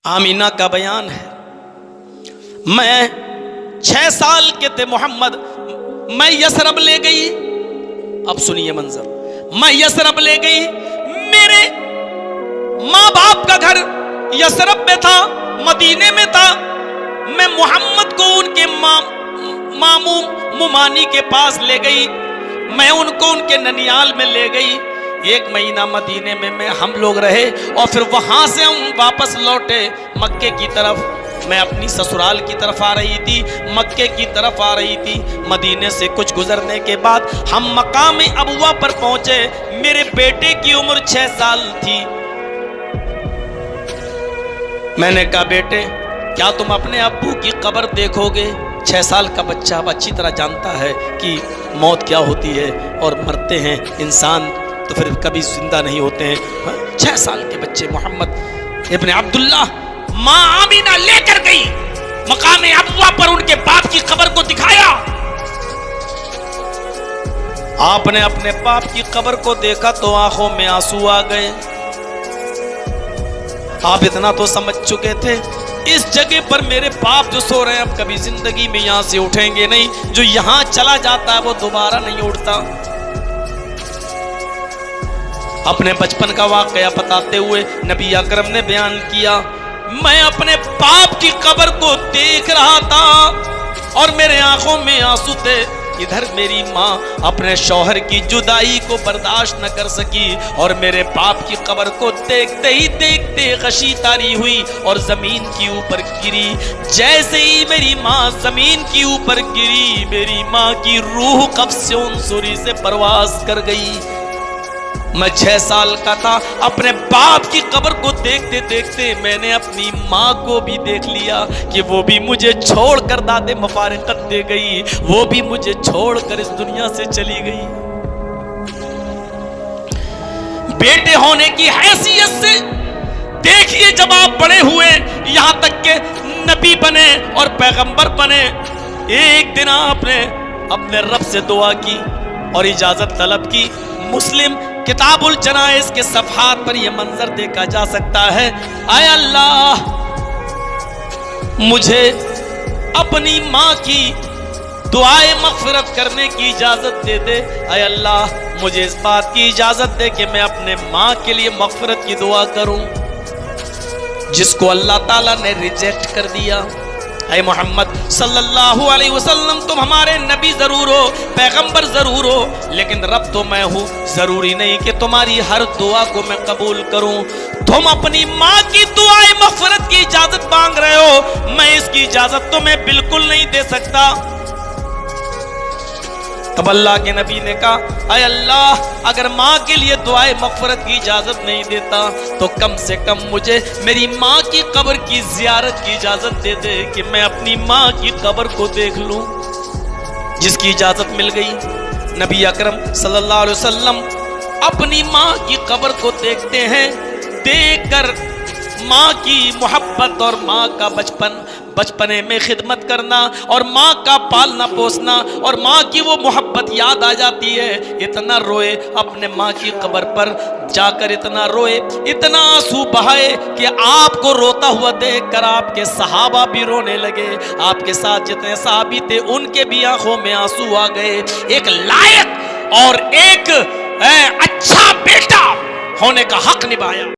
Amina का बयान है, मैं 6 साल के थे मोहम्मद, मैं यसरब ले गई। अब सुनिए मंजर, मैं यसरब ले गई, मेरे माँ बाप का घर यसरब में था, मदीने में था। मैं मोहम्मद को उनके मामू मुमानी के पास ले गई, मैं उनको उनके ननियाल में ले गई। 1 महीना मदीने में हम लोग रहे और फिर वहां से हम वापस लौटे मक्के की तरफ। मैं अपनी ससुराल की तरफ आ रही थी, मक्के की तरफ आ रही थी। मदीने से कुछ गुजरने के बाद हम मकाम अबुआ पर पहुंचे। मेरे बेटे की उम्र 6 साल थी। मैंने कहा, बेटे क्या तुम अपने अब्बू की कब्र देखोगे? 6 साल का बच्चा अब अच्छी तरह जानता है कि मौत क्या होती है और मरते हैं इंसान तो फिर कभी जिंदा नहीं होते हैं। 6 साल के बच्चे मोहम्मद इब्न अब्दुल्ला, माँ आमीना लेकर गई मकाम अबुआ पर, उनके बाप की कब्र को दिखाया। आपने अपने बाप की कब्र को देखा तो आंखों में आंसू आ गए। आप इतना तो समझ चुके थे, इस जगह पर मेरे बाप जो सो रहे हैं अब कभी जिंदगी में यहां से उठेंगे नहीं, जो यहां चला जाता है वो दोबारा नहीं उठता। अपने बचपन का वाकया बताते हुए नबी अकरम ने बयान किया, मैं अपने बाप की कब्र को देख रहा था और मेरे आंखों में आंसू थे। इधर मेरी माँ अपने शौहर की जुदाई को बर्दाश्त न कर सकी और मेरे बाप की कब्र को देखते ही देखते गशी तारी हुई और जमीन के ऊपर गिरी। जैसे ही मेरी माँ जमीन के ऊपर गिरी, मेरी माँ की रूह कब्ज़ से उनसुरी से परवास कर गई। मैं 6 साल का था, अपने बाप की कब्र को देखते देखते मैंने अपनी माँ को भी देख लिया कि वो भी मुझे छोड़कर दादे मफारिकत दे गई, वो भी मुझे छोड़कर इस दुनिया से चली गई। बेटे होने की हैसियत से देखिए, जब आप बड़े हुए यहाँ तक के नबी बने और पैगंबर बने, एक दिन आपने अपने रब से दुआ की और इजाजत तलब की। मुस्लिम किताबुल जनाइज के सफ़हात पर यह मंजर देखा जा सकता है, आय अल्लाह मुझे अपनी माँ की दुआए मग़फ़िरत करने की इजाज़त दे दे। आय अल्लाह मुझे इस बात की इजाज़त दे कि मैं अपने माँ के लिए मग़फ़िरत की दुआ करूं जिसको अल्लाह ताला ने रिजेक्ट कर दिया। ऐ मोहम्मद सल्लल्लाहु अलैहि वसल्लम, तुम हमारे नबी जरूर हो, पैगंबर जरूर हो, लेकिन रब तो मैं हूँ। जरूरी नहीं कि तुम्हारी हर दुआ को मैं कबूल करूँ। तुम अपनी माँ की दुआए मग़फ़िरत की इजाजत मांग रहे हो, मैं इसकी इजाजत तुम्हें बिल्कुल नहीं दे सकता। तब अल्लाह के नबी ने कहा, अय अल्लाह अगर माँ के लिए दुआए मग़फ़िरत की इजाज़त नहीं देता तो कम से कम मुझे मेरी माँ की कब्र की ज़ियारत की इजाज़त दे दे कि मैं अपनी माँ की कब्र को देख लूँ। जिसकी इजाज़त मिल गई। नबी अकरम सल्लल्लाहु अलैहि वसल्लम अपनी माँ की कब्र को देखते हैं। देखकर माँ की मोहब्बत और माँ का बचपने में खिदमत करना और माँ का पालना पोसना और माँ की वो मोहब्बत याद आ जाती है। इतना रोए, अपने माँ की कब्र पर जाकर इतना रोए, इतना आंसू बहाए कि आपको रोता हुआ देखकर आपके सहाबा भी रोने लगे। आपके साथ जितने सहाबी थे उनके भी आंखों में आंसू आ गए। एक लायक और एक अच्छा बेटा होने का हक निभाया।